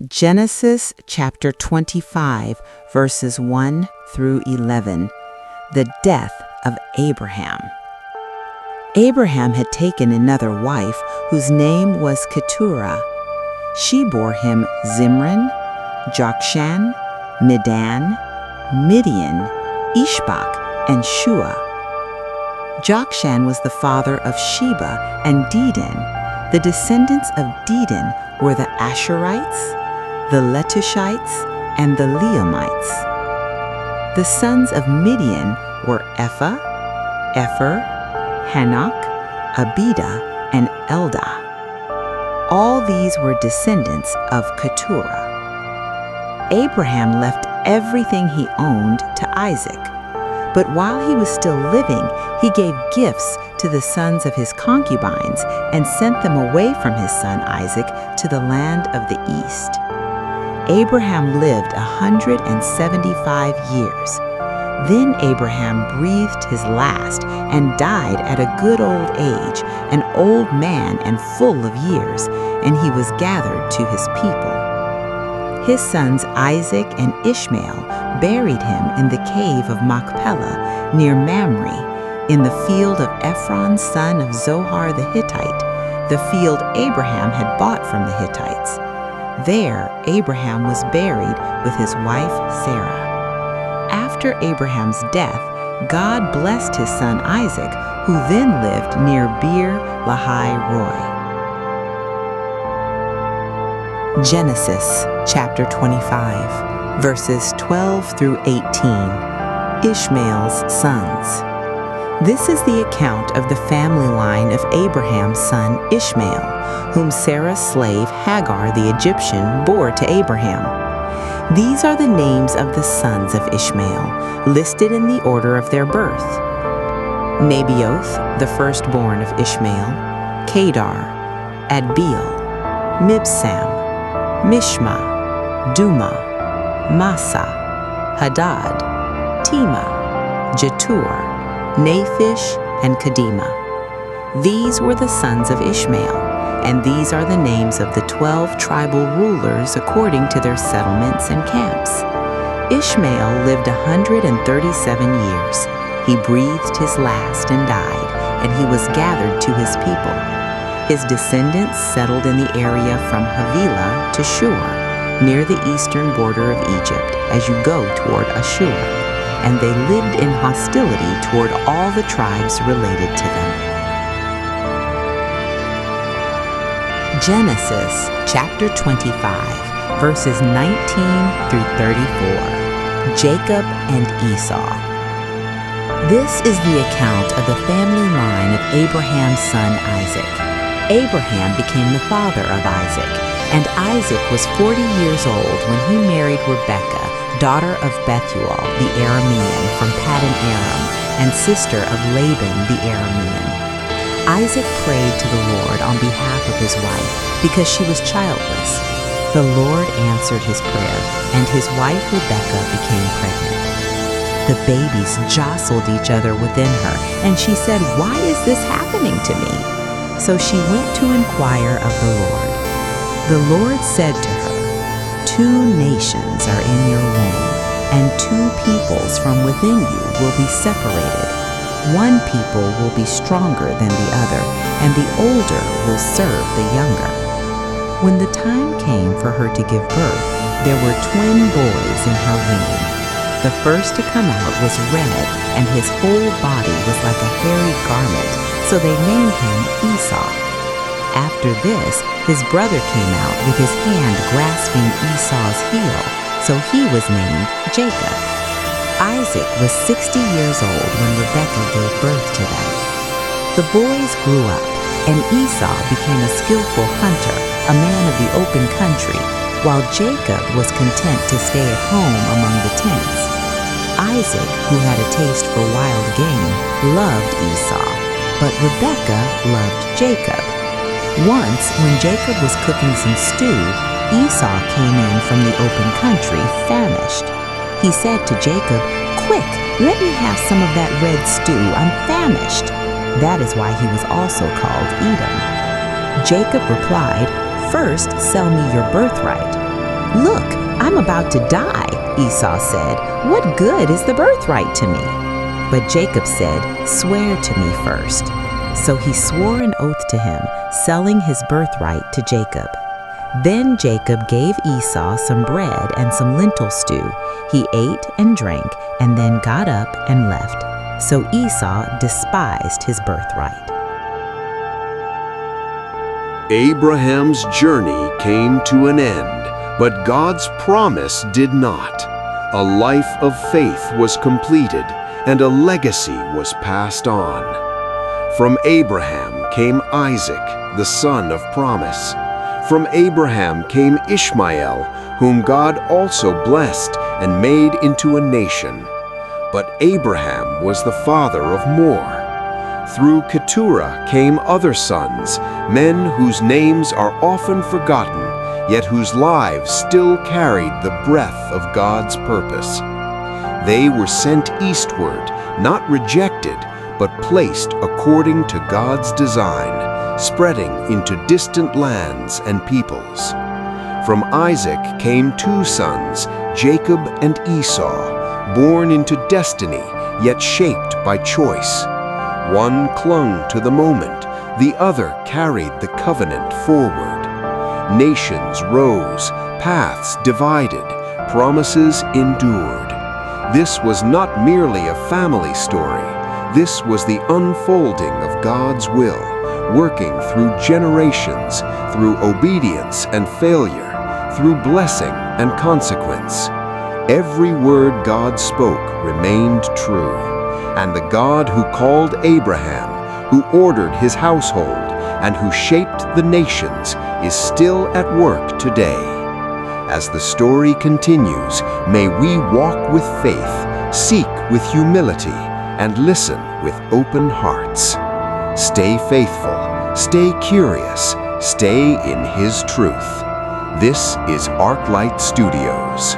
Genesis chapter 25, verses 1 through 11. The death of Abraham. Abraham had taken another wife whose name was Keturah. She bore him Zimran, Jokshan, Medan, Midian, Ishbak, and Shua. Jokshan was the father of Sheba and Dedan. The descendants of Dedan were the Asherites, the Letushites, and the Leamites. The sons of Midian were Ephah, Epher, Hanok, Abida, and Eldah. All these were descendants of Keturah. Abraham left everything he owned to Isaac, but while he was still living, he gave gifts to the sons of his concubines and sent them away from his son Isaac to the land of the east. Abraham lived 175 years. Then Abraham breathed his last and died at a good old age, an old man and full of years, and he was gathered to his people. His sons Isaac and Ishmael buried him in the cave of Machpelah near Mamre, in the field of Ephron son of Zohar the Hittite, the field Abraham had bought from the Hittites. There Abraham was buried with his wife Sarah. After Abraham's death, God blessed his son Isaac, who then lived near Beer Lahai Roi. Genesis chapter 25, verses 12 through 18. Ishmael's sons. This is the account of the family line of Abraham's son Ishmael, whom Sarah's slave Hagar the Egyptian bore to Abraham. These are the names of the sons of Ishmael, listed in the order of their birth. Nebaioth, the firstborn of Ishmael, Kedar, Adbeel, Mibsam, Mishma, Duma, Massa, Hadad, Tema, Jetur, Naphish, and Kedemah. These were the sons of Ishmael, and these are the names of the 12 tribal rulers according to their settlements and camps. Ishmael lived 137 years. He breathed his last and died, and he was gathered to his people. His descendants settled in the area from Havilah to Shur, near the eastern border of Egypt, as you go toward Ashur. And they lived in hostility toward all the tribes related to them. Genesis chapter 25, verses 19 through 34. Jacob and Esau. This is the account of the family line of Abraham's son Isaac. Abraham became the father of Isaac, and Isaac was 40 years old when he married Rebekah, daughter of Bethuel the Aramean from Paddan Aram, and sister of Laban the Aramean. Isaac prayed to the Lord on behalf of his wife because she was childless. The Lord answered his prayer, and his wife Rebekah became pregnant. The babies jostled each other within her, and she said, "Why is this happening to me?" So she went to inquire of the Lord. The Lord said to her, "Two nations are in your womb, and two peoples from within you will be separated. One people will be stronger than the other, and the older will serve the younger." When the time came for her to give birth, there were twin boys in her womb. The first to come out was red, and his whole body was like a hairy garment, so they named him Esau. After this, his brother came out with his hand grasping Esau's heel, so he was named Jacob. Isaac was 60 years old when Rebekah gave birth to them. The boys grew up, and Esau became a skillful hunter, a man of the open country, while Jacob was content to stay at home among the tents. Isaac, who had a taste for wild game, loved Esau, but Rebekah loved Jacob. Once, when Jacob was cooking some stew, Esau came in from the open country, famished. He said to Jacob, "Quick, let me have some of that red stew. I'm famished." That is why he was also called Edom. Jacob replied, "First sell me your birthright." "Look, I'm about to die," Esau said. "What good is the birthright to me?" But Jacob said, "Swear to me first." So he swore an oath to him, selling his birthright to Jacob. Then Jacob gave Esau some bread and some lentil stew. He ate and drank, and then got up and left. So Esau despised his birthright. Abraham's journey came to an end, but God's promise did not. A life of faith was completed, and a legacy was passed on. From Abraham came Isaac, the son of promise. From Abraham came Ishmael, whom God also blessed and made into a nation. But Abraham was the father of more. Through Keturah came other sons, men whose names are often forgotten, yet whose lives still carried the breath of God's purpose. They were sent eastward, not rejected, but placed according to God's design, spreading into distant lands and peoples. From Isaac came two sons, Jacob and Esau, born into destiny, yet shaped by choice. One clung to the moment, the other carried the covenant forward. Nations rose, paths divided, promises endured. This was not merely a family story. This was the unfolding of God's will, working through generations, through obedience and failure, through blessing and consequence. Every word God spoke remained true. And the God who called Abraham, who ordered his household, and who shaped the nations, is still at work today. As the story continues, may we walk with faith, seek with humility, and listen with open hearts. Stay faithful, stay curious, stay in His truth. This is ArkLight Studios.